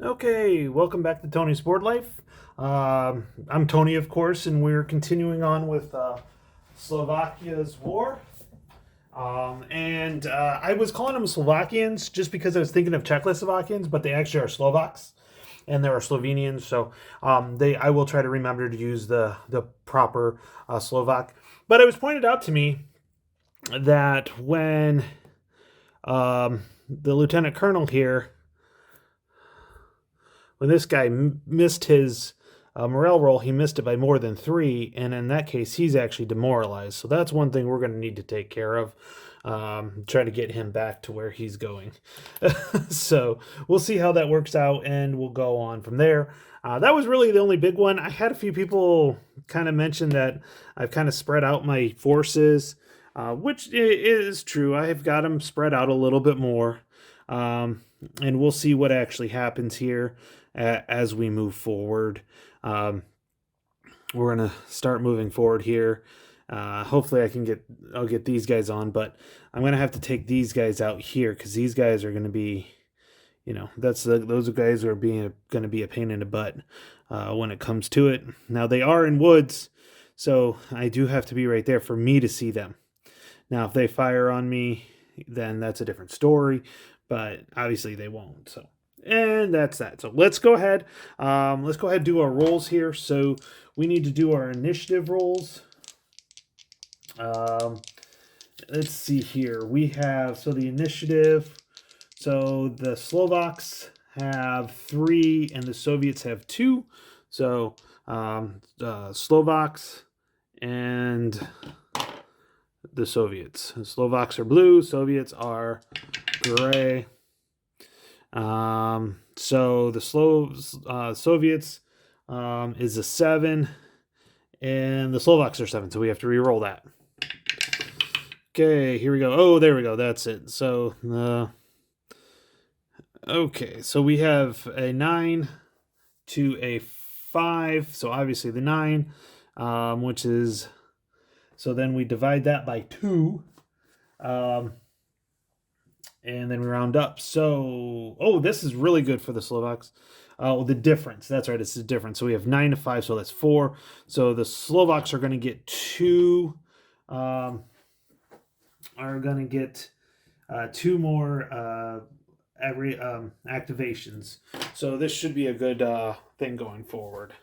Okay, welcome back to Tony's Board Life. I'm Tony, of course, and we're continuing on with Slovakia's war. I was calling them Slovakians just because I was thinking of Czechoslovakians, but they actually are Slovaks, and there are Slovenians. So I will try to remember to use the proper Slovak. But it was pointed out to me that when the lieutenant colonel here, when this guy missed his morale roll, he missed it by more than 3, and in that case, he's actually demoralized. So that's one thing we're going to need to take care of. Try to get him back to where he's going. So we'll see how that works out, and we'll go on from there. That was really the only big one. I had a few people kind of mention that I've kind of spread out my forces, which is true. I have got them spread out a little bit more, and we'll see what actually happens here as we move forward. We're going to start moving forward here. Hopefully I'll get these guys on, but I'm going to have to take these guys out here because these guys are going to be, those guys are going to be a pain in the butt when it comes to it. Now they are in woods, so I do have to be right there for me to see them. Now, if they fire on me, then that's a different story, but obviously they won't. So, and that's that. So let's go ahead. And do our rolls here. So we need to do our initiative rolls. Let's see here. We have, so the initiative, so the Slovaks have 3 and the Soviets have 2. So Slovaks and the Soviets. The Slovaks are blue, Soviets are gray. So the Soviets is a 7, and the Slovaks are 7, so we have to re-roll that. Okay, here we go. Oh, there we go. That's it. So, okay, so we have a 9 to a 5. So obviously the 9, which is, so then we divide that by 2. And then we round up. So, this is really good for the Slovaks. The difference. That's right. It's the difference. So we have 9 to 5. So that's 4. So the Slovaks are going to get 2. Are going to get 2 more every activations. So this should be a good thing going forward.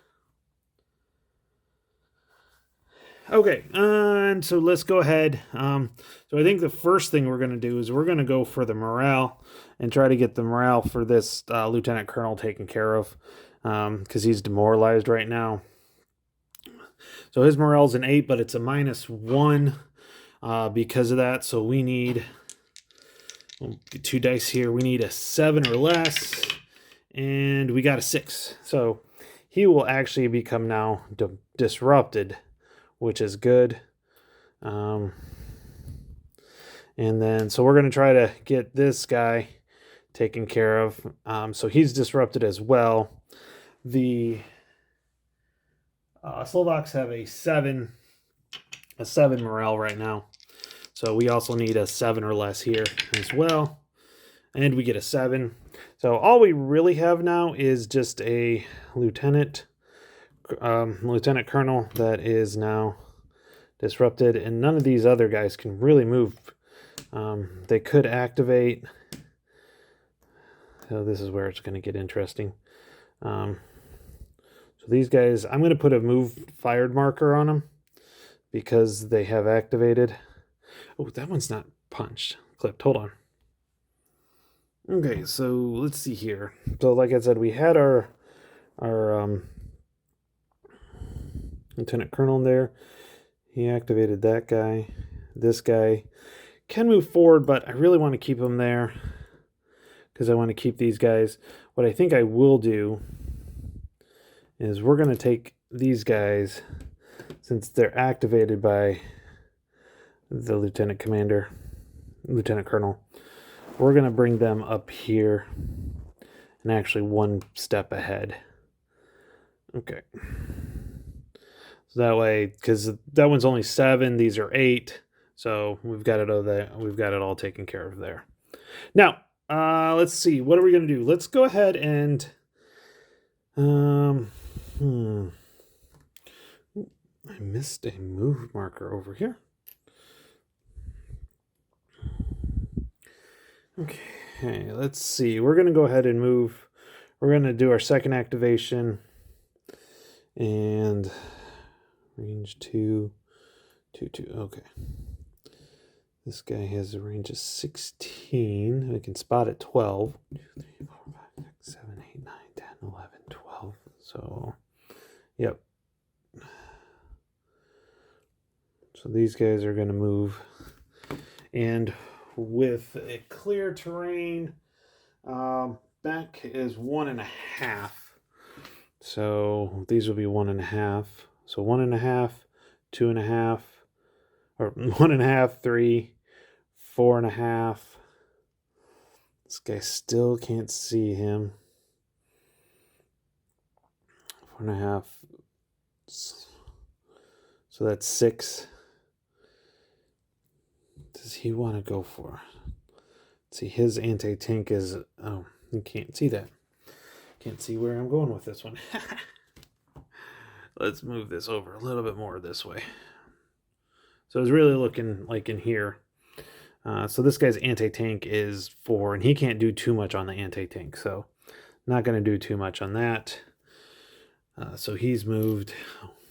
Okay, and so let's go ahead. So I think the first thing we're going to do is we're going to go for the morale and try to get the morale for this lieutenant colonel taken care of because he's demoralized right now. So his morale's an 8, but it's a -1 because of that. So we need, we'll get 2 dice here. We need a 7 or less, and we got a 6. So he will actually become now disrupted, which is good. And then, so we're going to try to get this guy taken care of. So he's disrupted as well. The Slovaks have a 7 morale right now. So we also need a 7 or less here as well. And we get a 7. So all we really have now is just a lieutenant colonel that is now disrupted, and none of these other guys can really move. They could activate. So this is where it's going to get interesting. So these guys, I'm going to put a move fired marker on them because they have activated. Oh, that one's not punched. Clipped. Hold on. Okay, so let's see here. So like I said, we had our lieutenant colonel there. He activated that guy. This guy can move forward, but I really want to keep him there because I want to keep these guys. What I think I will do is we're going to take these guys, since they're activated by the lieutenant colonel, we're going to bring them up here and actually one step ahead. Okay. So that way, because that one's only 7, these are 8, so we've got it all taken care of there. Now, let's see. What are we going to do? Let's go ahead and I missed a move marker over here. Okay, let's see. We're going to go ahead and move. We're going to do our second activation. And range 2, 2, 2. Okay. This guy has a range of 16. We can spot at 12. 2, 3, 4, 5, 6, 7, 8, 9, 10, 11, 12. So, yep. So these guys are going to move. And with a clear terrain, back is 1.5. So these will be 1.5. So 1.5, 2.5, or 1.5, 3, 4.5. This guy still can't see him. 4.5. So that's 6. Does he want to go for? Let's see, his anti-tank is... Oh, you can't see that. Can't see where I'm going with this one. Let's move this over a little bit more this way. So it's really looking like in here. So this guy's anti-tank is 4, and he can't do too much on the anti-tank. So not going to do too much on that. So he's moved.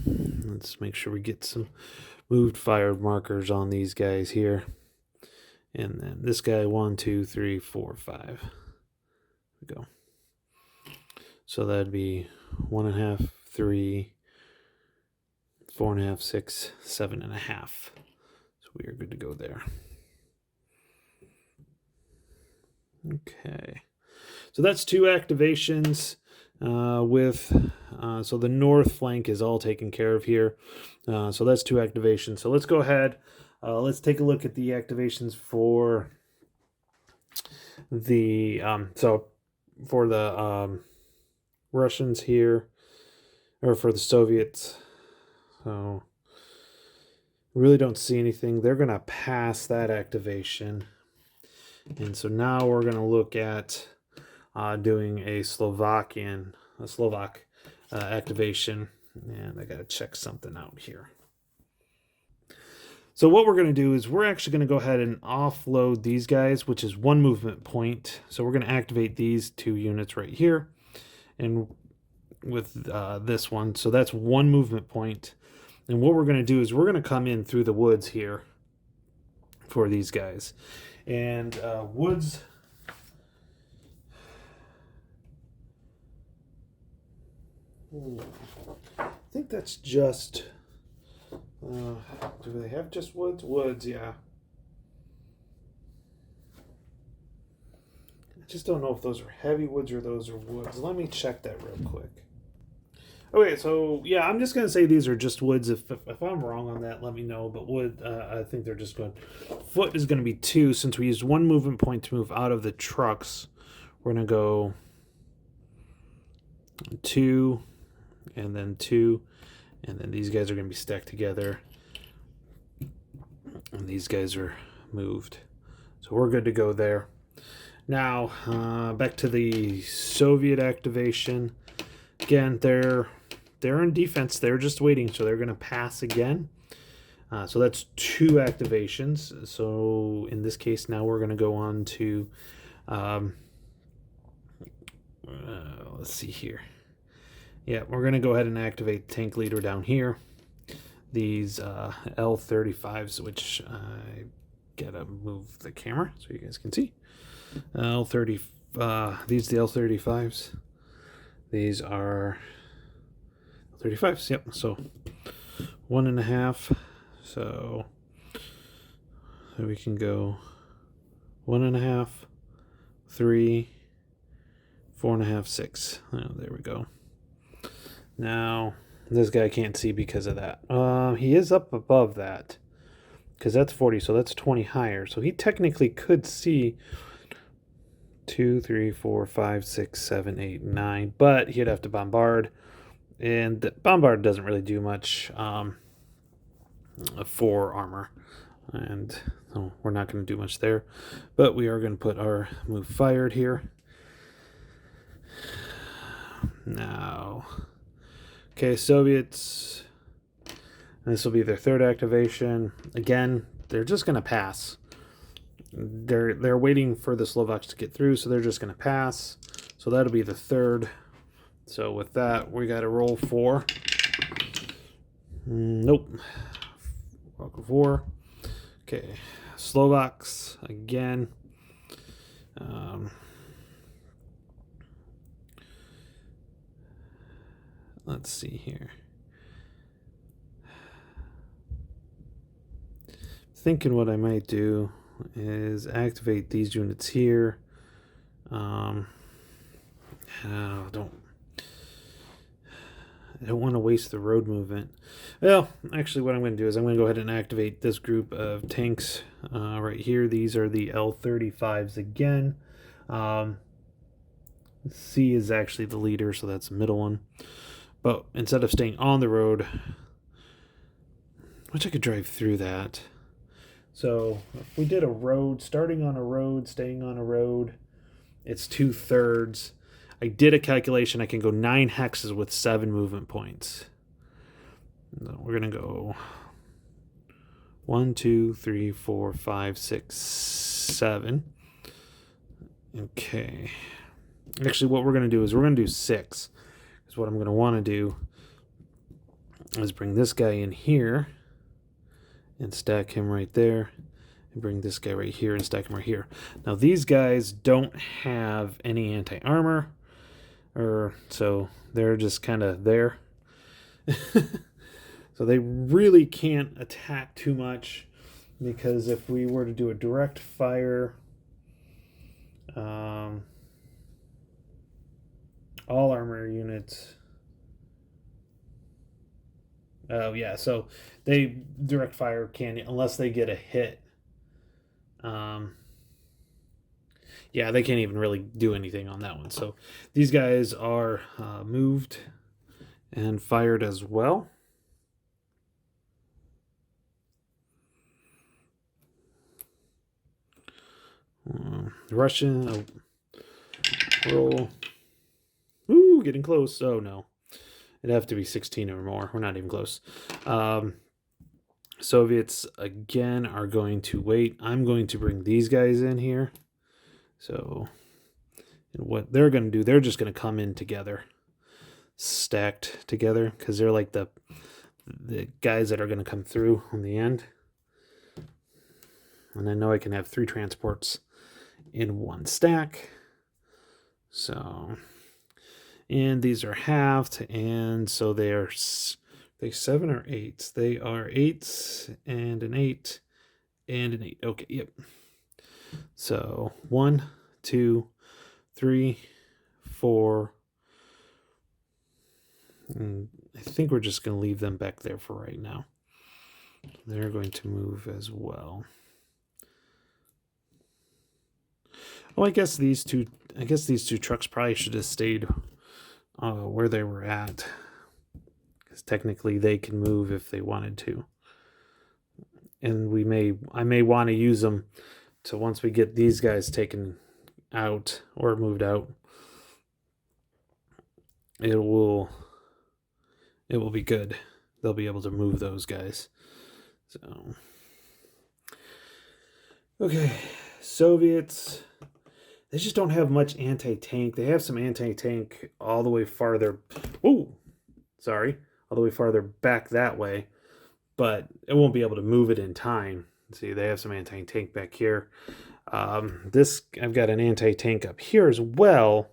Let's make sure we get some moved fired markers on these guys here. And then this guy, 1, 2, 3, 4, 5. There we go. So that'd be 1.5, 3, 4.5, 6, 7.5. So we are good to go there. Okay. So that's 2 activations so the north flank is all taken care of here. So that's 2 activations. So let's go ahead. Let's take a look at the activations for the Russians here, or for the Soviets. So really don't see anything. They're going to pass that activation. And so now we're going to look at doing a Slovak activation. And I got to check something out here. So what we're going to do is we're actually going to go ahead and offload these guys, which is 1 movement point. So we're going to activate these 2 units right here. And with this one, so that's 1 movement point. And what we're going to do is we're going to come in through the woods here for these guys. And woods... I think that's just... do they have just woods? Woods, yeah. I just don't know if those are heavy woods or those are woods. Let me check that real quick. Okay, so yeah, I'm just gonna say these are just woods. If I'm wrong on that, let me know. But wood, I think they're just good. Foot is gonna be 2 since we used 1 movement point to move out of the trucks. We're gonna go 2, and then 2. And then these guys are going to be stacked together. And these guys are moved. So we're good to go there. Now, back to the Soviet activation. Again, they're in defense. They're just waiting. So they're going to pass again. So that's 2 activations. So in this case, now we're going to go on to... let's see here. Yeah, we're going to go ahead and activate tank leader down here. These L35s, which I gotta move the camera so you guys can see. These are the L35s. These are L35s, yep. So 1.5. So we can go 1.5, 3, 4.5, 6. Oh, there we go. Now, this guy can't see because of that. He is up above that because that's 40, so that's 20 higher. So he technically could see 2, 3, 4, 5, 6, 7, 8, 9, but he'd have to bombard, and the bombard doesn't really do much for armor, and so we're not going to do much there. But we are going to put our move fired here. Now, okay, Soviets. This will be their third activation. Again, they're just going to pass. They're waiting for the Slovaks to get through, so they're just going to pass. So that'll be the third. So with that, we got to roll 4. Nope. 4. Okay, Slovaks again. Let's see here. Thinking what I might do is activate these units here. I don't want to waste the road movement. Well, actually, what I'm going to do is I'm going to go ahead and activate this group of tanks right here. These are the L-35s again. C is actually the leader, so that's the middle one. But instead of staying on the road, which I could drive through that. So if we did a road, starting on a road, staying on a road, it's 2/3. I did a calculation. I can go 9 hexes with 7 movement points. So we're going to go 1, 2, 3, 4, 5, 6, 7. Okay. Actually, what we're going to do is we're going to do 6. Because what I'm going to want to do is bring this guy in here and stack him right there. And bring this guy right here and stack him right here. Now, these guys don't have any anti-armor. So they're just kind of there. So they really can't attack too much, because if we were to do a direct fire, all armor units. Oh yeah, so they direct fire can't unless they get a hit. Yeah, they can't even really do anything on that one. So these guys are moved and fired as well. Russian roll. Ooh, getting close. Oh no, it'd have to be 16 or more. We're not even close. Soviets again are going to wait. I'm going to bring these guys in here. So, and what they're going to do, they're just going to come in together, stacked together, because they're like the guys that are going to come through on the end. And I know I can have 3 transports in one stack. So, and these are halved, and so they 7 or 8s. They are 8s and an 8 and an 8. Okay, yep. So 1, 2, 3, 4. And I think we're just going to leave them back there for right now. They're going to move as well. Oh, I guess these two trucks probably should have stayed where they were at, because technically they can move if they wanted to. And I may want to use them to, once we get these guys taken out or moved out, it will be good. They'll be able to move those guys. So, okay, Soviets. They just don't have much anti-tank. They have some anti-tank all the way farther. All the way farther back that way, but it won't be able to move it in time. See, they have some anti-tank back here. I've got an anti-tank up here as well.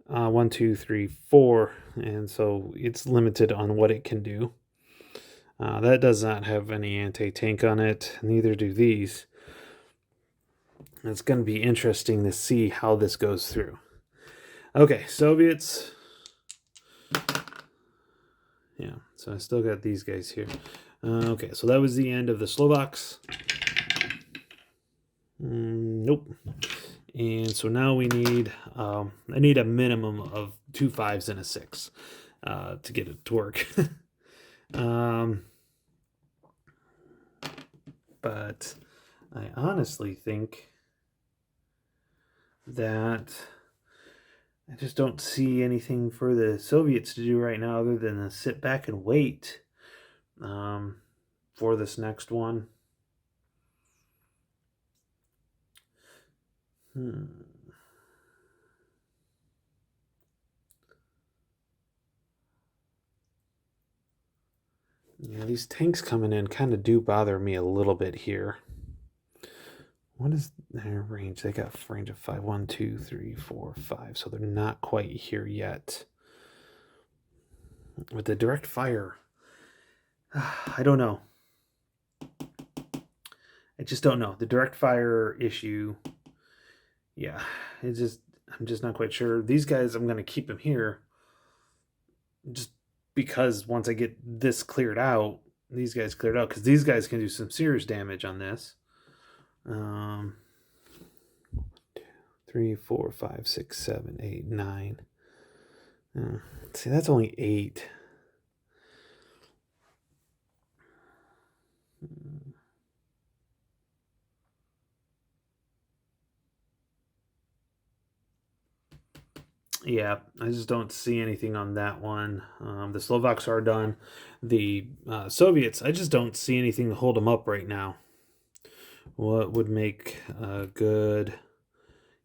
1, 2, 3, 4, and so it's limited on what it can do. That does not have any anti-tank on it. Neither do these. It's going to be interesting to see how this goes through. Okay, Soviets. Yeah, so I still got these guys here. Okay, so that was the end of the Slovaks. Nope. And so now we need, I need a minimum of 2 5s and a 6 to get it to work. But I honestly think that I just don't see anything for the Soviets to do right now other than to sit back and wait for this next one. Yeah, these tanks coming in kind of do bother me a little bit here. What is their range? They got a range of 5, 1, 2, 3, 4, 5. So they're not quite here yet. With the direct fire, I don't know. I just don't know. The direct fire issue, yeah, I'm just not quite sure. These guys, I'm going to keep them here just because once I get this cleared out, these guys cleared out, because these guys can do some serious damage on this. 3, 4, 5, 6, 7, 8, 9. See, that's only 8. Yeah, I just don't see anything on that one. The Slovaks are done. The Soviets, I just don't see anything to hold them up right now. What would make a good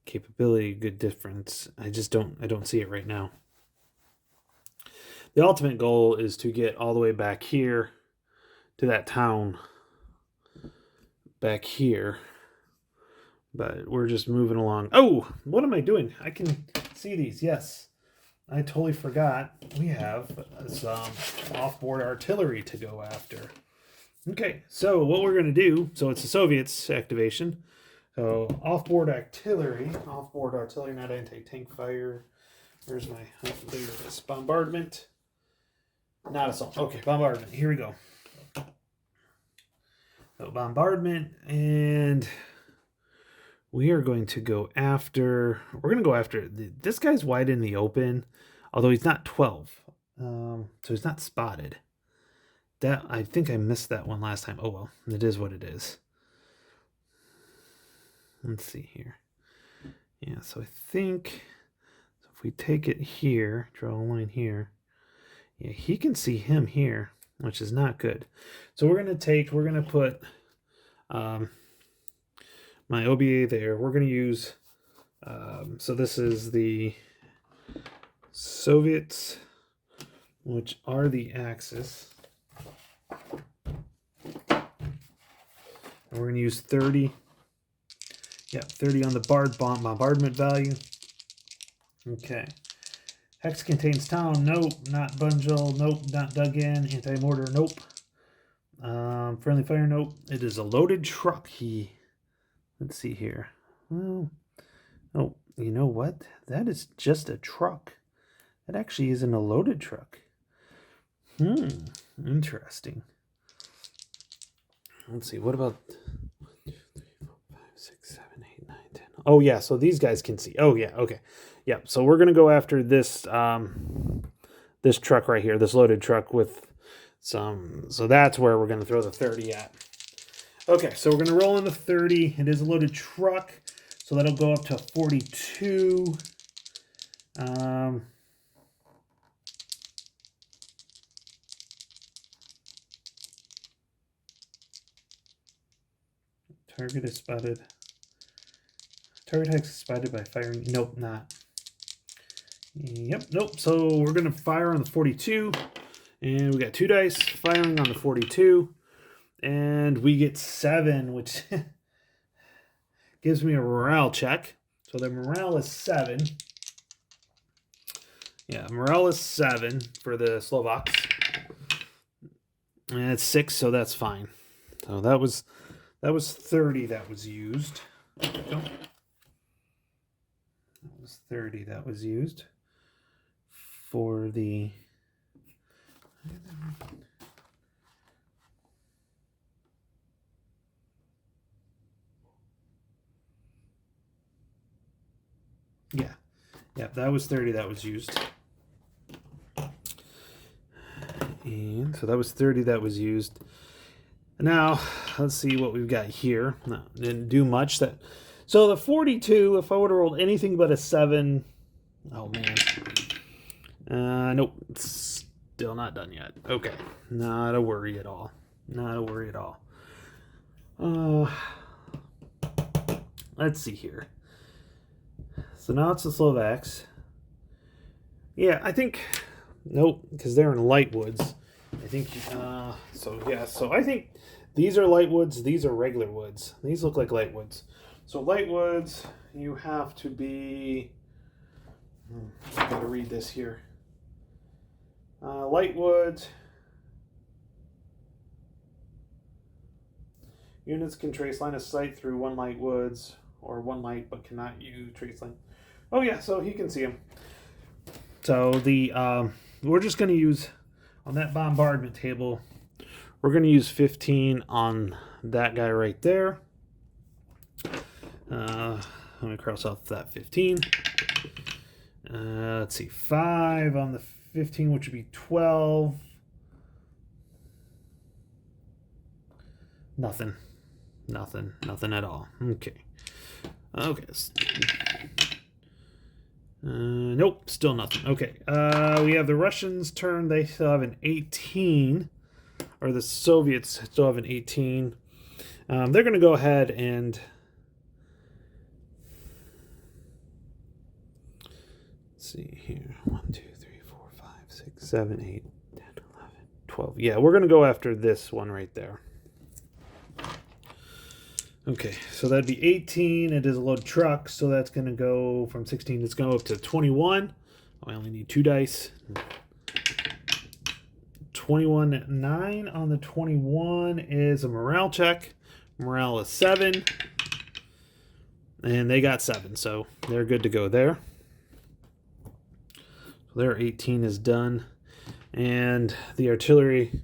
capability, good difference? I don't see it right now. The ultimate goal is to get all the way back here to that town back here. But we're just moving along. Oh, what am I doing? I can see these. Yes. I totally forgot. We have some off-board artillery to go after. Okay, so what we're going to do, so it's the Soviets activation. So off-board artillery, not anti-tank fire. Where's my, there it is, bombardment. Not assault. Okay, bombardment. Here we go. So bombardment, and we are going to go after, this guy's wide in the open, although he's not 12. So he's not spotted. That, I think I missed that one last time. Oh well, it is what it is. Let's see here. Yeah, so I think, so if we take it here, draw a line here, yeah, he can see him here, which is not good. So we're going to put my OBA there. We're going to use, so this is the Soviets, which are the Axis. And we're going to use 30. Yeah, 30 on the bombardment value. Okay. Hex contains town. Nope. Not Bunjil. Nope. Not dug in. Anti-mortar. Nope. Friendly fire. Nope. It is a loaded truck. Let's see here. Well, oh, you know what? That is just a truck. That actually isn't a loaded truck. Interesting. Let's see. What about 1, 2, 3, 4, 5, 6, 7, 8, 9, 10? Oh yeah. So these guys can see. Oh yeah. Okay. Yeah. So we're gonna go after this this truck right here. This loaded truck with some. So that's where we're gonna throw the 30 at. Okay. So we're gonna roll in the 30. It is a loaded truck. So that'll go up to 42. Target is spotted. Target hex is spotted by firing. Nope, not. Yep, nope. So we're going to fire on the 42. And we got 2 dice firing on the 42. And we get 7, which gives me a morale check. So the morale is 7. Yeah, morale is 7 for the Slovaks. And it's 6, so that's fine. So that was 30 that was used. That was 30 that was used for the... Yeah, that was 30 that was used. And so that was 30 that was used. Now, let's see what we've got here. No, didn't do much. So the 42, if I would have rolled anything but a 7... Oh, man. Nope. It's still not done yet. Okay. Not a worry at all. Not a worry at all. Let's see here. So now it's the Slovaks. Yeah, I think... Nope, because they're in light woods. I think... So I think these are light woods. These are regular woods. These look like light woods. So light woods, you have to be... I've got to read this here. Light woods. Units can trace line of sight through one light woods or one light, but cannot use trace line. Oh yeah, so he can see them. So we're just going to use on that bombardment table. We're going to use 15 on that guy right there. Let me cross off that 15. Let's see, 5 on the 15, which would be 12. Nothing at all. Okay. Nope, still nothing. Okay. We have the Russians' turn. They still have an 18, or the Soviets still have an 18. They're going to go ahead and see here. 1, 2, 3, 4, 5, 6, 7, 8, 10, 11, 12. Yeah, we're going to go after this one right there. Okay, so that'd be 18. It is a loaded truck, so that's going to go from 16. It's going to go up to 21. I only need 2 dice. 21, 9 on the 21 is a morale check. Morale is 7. And they got 7, so they're good to go there. So their 18 is done. And the artillery,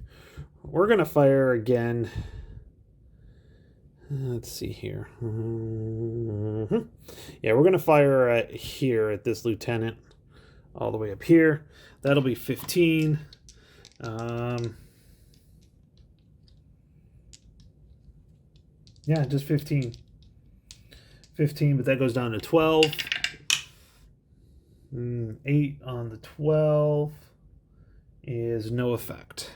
we're going to fire again. Let's see here. Yeah, we're going to fire at here at this lieutenant all the way up here. That'll be 15. Yeah, just 15. 15, but that goes down to 12. 8 on the 12 is no effect.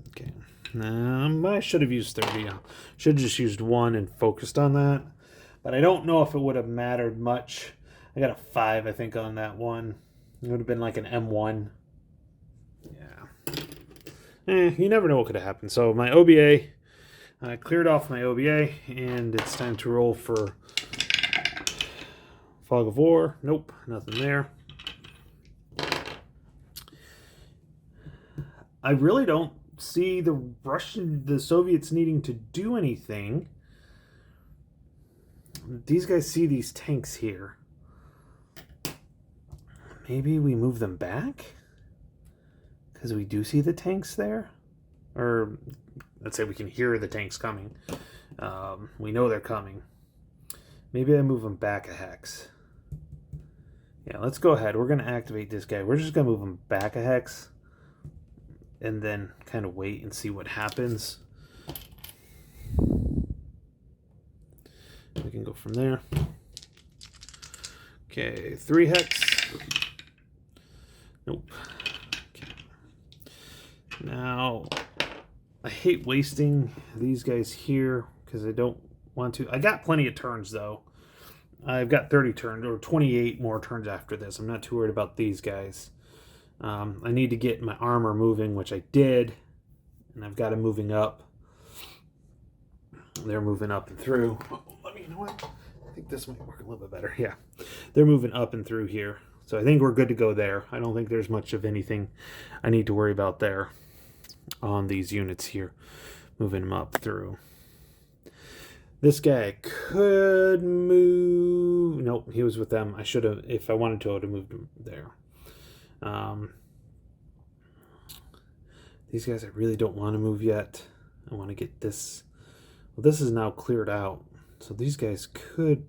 Okay. I should have used 30. Should have just used 1 and focused on that. But I don't know if it would have mattered much. I got a 5, I think, on that one. It would have been like an M1. Yeah. You never know what could have happened. So my OBA, I cleared off my OBA, and it's time to roll for Fog of War. Nope, nothing there. I really don't see the Soviets needing to do anything. These guys see these tanks here. Maybe we move them back? Because we do see the tanks there? Or, let's say we can hear the tanks coming. We know they're coming. Maybe I move them back a hex. Yeah, let's go ahead. We're going to activate this guy. We're just going to move him back a hex. And then kind of wait and see what happens. We can go from there. Okay, 3 hex. Nope. Okay. Now, I hate wasting these guys here because I don't want to. I got plenty of turns, though. I've got 30 turns, or 28 more turns after this. I'm not too worried about these guys. I need to get my armor moving, which I did, and I've got them moving up. They're moving up and through. You know what? I think this might work a little bit better. Yeah, they're moving up and through here. So I think we're good to go there. I don't think there's much of anything I need to worry about there on these units here. Moving them up through. This guy could move. Nope. Nope, he was with them. I should have, if I wanted to, I would have moved him there. These guys I really don't want to move yet. I want to get this. Well, this is now cleared out. So these guys could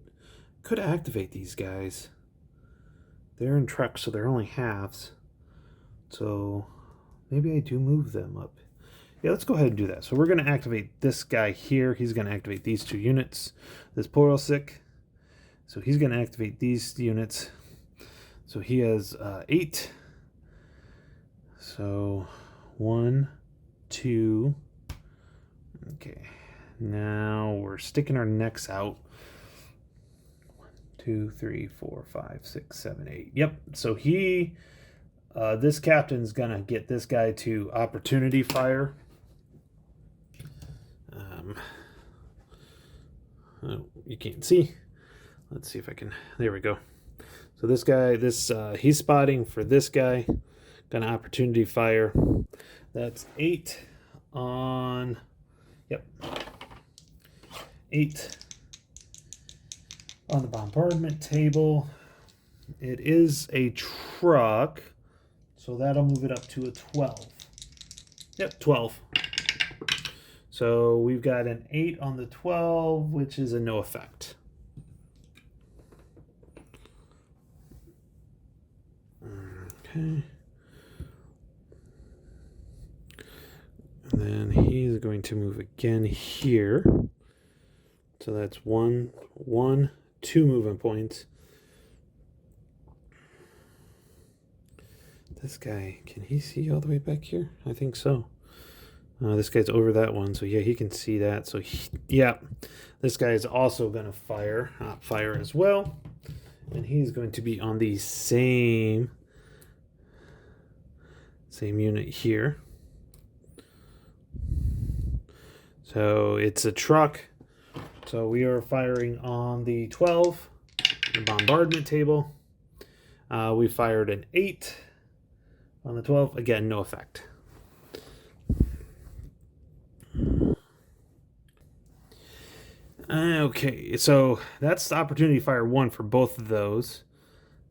activate these guys. They're in trucks, so they're only halves. So maybe I do move them up. Yeah, let's go ahead and do that. So we're going to activate this guy here. He's going to activate these 2 units. This Porosic. So he's going to activate these units. So he has 8. So 1, 2. Okay. Now we're sticking our necks out. 1, 2, 3, 4, 5, 6, 7, 8. Yep. So he, this captain's going to get this guy to opportunity fire. You can't see. Let's see if I can. There we go. So this guy, he's spotting for this guy. Gonna opportunity fire. That's 8 on. Yep. 8 on the bombardment table. It is a truck, so that'll move it up to a 12. Yep, 12. So we've got an 8 on the 12, which is a no effect. Okay. And then he's going to move again here. So that's 1, 2 movement points. This guy, can he see all the way back here? I think so. This guy's over that one, so yeah, he can see that. So yeah, this guy is also going to fire as well, and he's going to be on the same unit here. So it's a truck. So we are firing on the 12, the bombardment table. We fired an 8 on the 12. Again, no effect. Okay, so that's the opportunity fire 1 for both of those.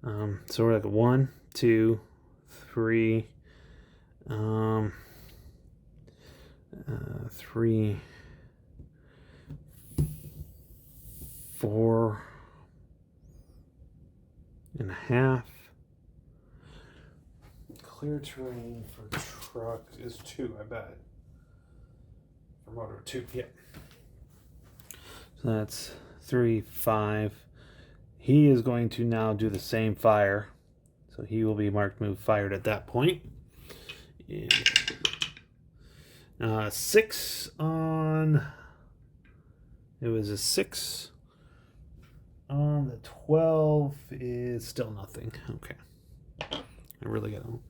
So we're like 1, 2, 3, 3, 4 and a half. Clear terrain for truck is 2, I bet. For motor 2, yeah. So that's 3, 5. He is going to now do the same fire. So he will be marked move fired at that point. And 6 on. It was a 6 on the 12 is still nothing. Okay. I really got to.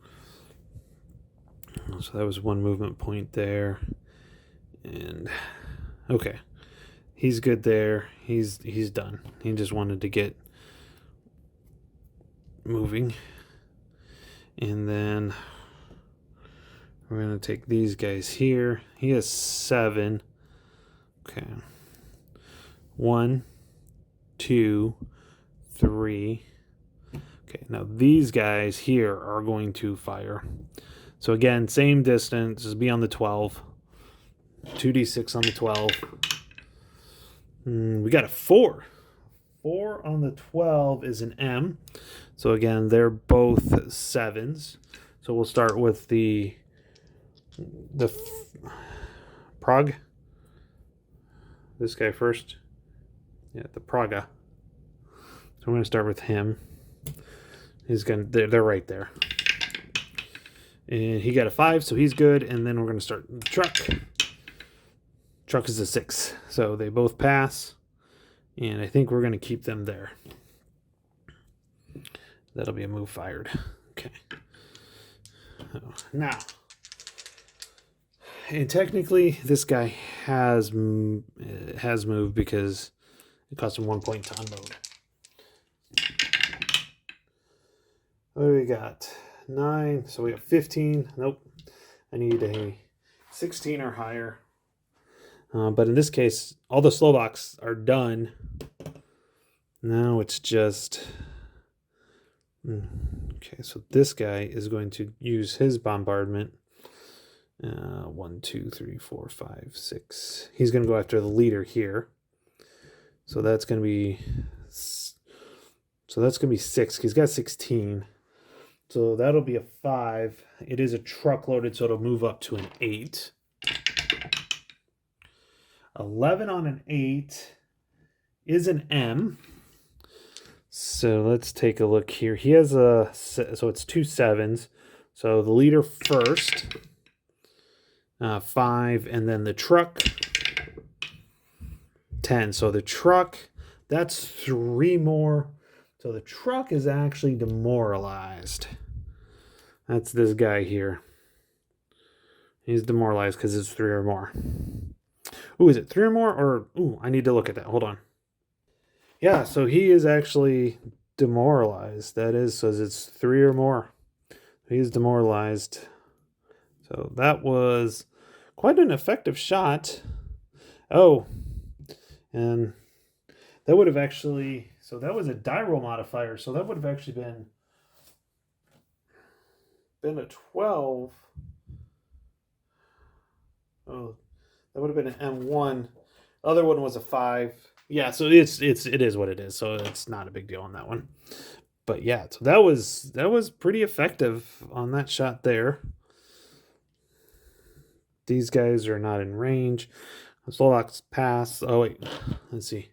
So that was 1 movement point there. And okay. He's good there. He's done. He just wanted to get moving. And then we're going to take these guys here. He has 7. Okay. 1, 2, 3. Okay, now these guys here are going to fire. So again, same distance. Just be on the 12. 2d6 on the 12. We got a 4. 4 on the 12 is an M. So again, they're both 7s. So we'll start with the Prague. This guy first. Yeah, the Praga. So we're going to start with him. They're right there. And he got a 5, so he's good. And then we're going to start the truck. Truck is a 6. So they both pass. And I think we're going to keep them there. That'll be a move fired. Okay. Now. And technically, this guy has moved because it cost him 1 point to unload. What do we got? 9. So we got 15. Nope. I need a 16 or higher. But in this case, all the Slovaks are done. Now it's just... Okay, so this guy is going to use his bombardment. 1, 2, 3, 4, 5, 6. He's going to go after the leader here. So that's going to be... So that's going to be 6. He's got 16. So that'll be a 5. It is a truck loaded, so it'll move up to an 8. 11 on an 8 is an M. So let's take a look here. He has a... So it's 2 7s. So the leader first. 5. And then the truck. 10. So the truck, that's 3 more. So the truck is actually demoralized. That's this guy here. He's demoralized because it's 3 or more. Ooh, is it 3 or more? Or, ooh, I need to look at that. Hold on. Yeah, so he is actually demoralized. That is, says it's 3 or more. He's demoralized. So that was quite an effective shot. Oh, and that would have actually... So that was a die roll modifier. So that would have actually been a 12. Oh, that would have been an M1. Other one was a 5. Yeah, so it is what it is. So it's not a big deal on that one. But yeah, so that was pretty effective on that shot there. These guys are not in range. Slovaks pass. Oh wait, let's see.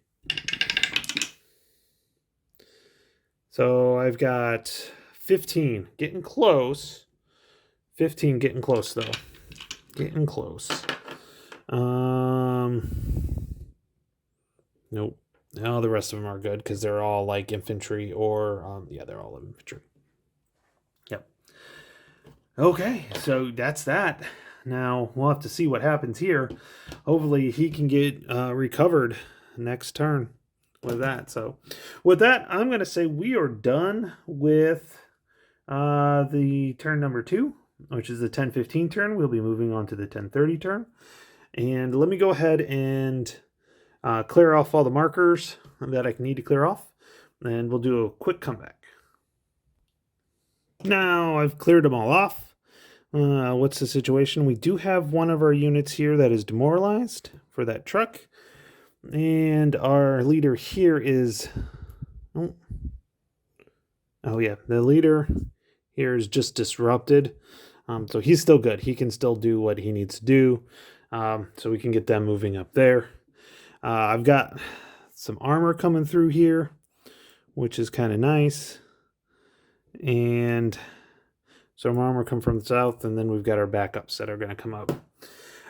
So I've got 15, getting close. 15 getting close though. Getting close. Nope. No, the rest of them are good because they're all like infantry or yeah, they're all infantry. Yep. Okay, so that's that. Now we'll have to see what happens here. Hopefully he can get recovered next turn with that. So with that, I'm going to say we are done with the turn number 2, which is the 10:15 turn. We'll be moving on to the 10:30 turn. And let me go ahead and clear off all the markers that I need to clear off. And we'll do a quick comeback. Now I've cleared them all off. What's the situation? We do have one of our units here that is demoralized for that truck. And our leader here is... Oh yeah, the leader here is just disrupted. So he's still good. He can still do what he needs to do. So we can get them moving up there. I've got some armor coming through here, which is kind of nice. And some armor come from the south, and then we've got our backups that are going to come up.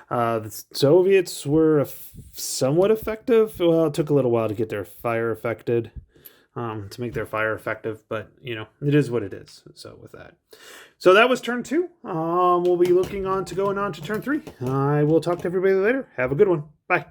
The Soviets were somewhat effective. Well, it took a little while to get their fire affected, to make their fire effective, but you know, it is what it is. So with that, so that was turn 2. We'll be looking on to going on to turn 3. I will talk to everybody later. Have a good one. Bye.